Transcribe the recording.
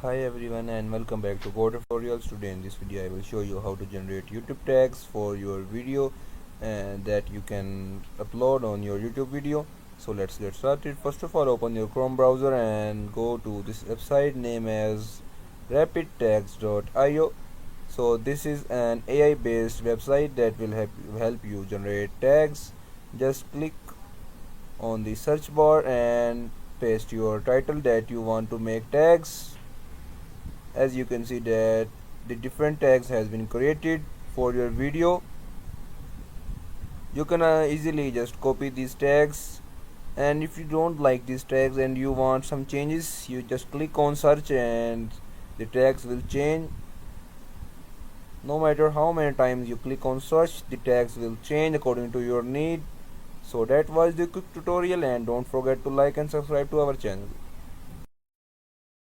Hi everyone and welcome back to Code Tutorials. Today in this video I will show you how to generate YouTube tags for your video and that you can upload on your YouTube video. So let's get started. First of all, open your Chrome browser and go to this website named as rapidtags.io. So this is an AI based website that will help you generate tags. Just click on the search bar and paste your title that you want to make tags. As you can see that the different tags has been created for your video. You can easily just copy these tags, and if you don't like these tags and you want some changes, you just click on search and the tags will change. No matter how many times you click on search, the tags will change according to your need. So that was the quick tutorial, and don't forget to like and subscribe to our channel.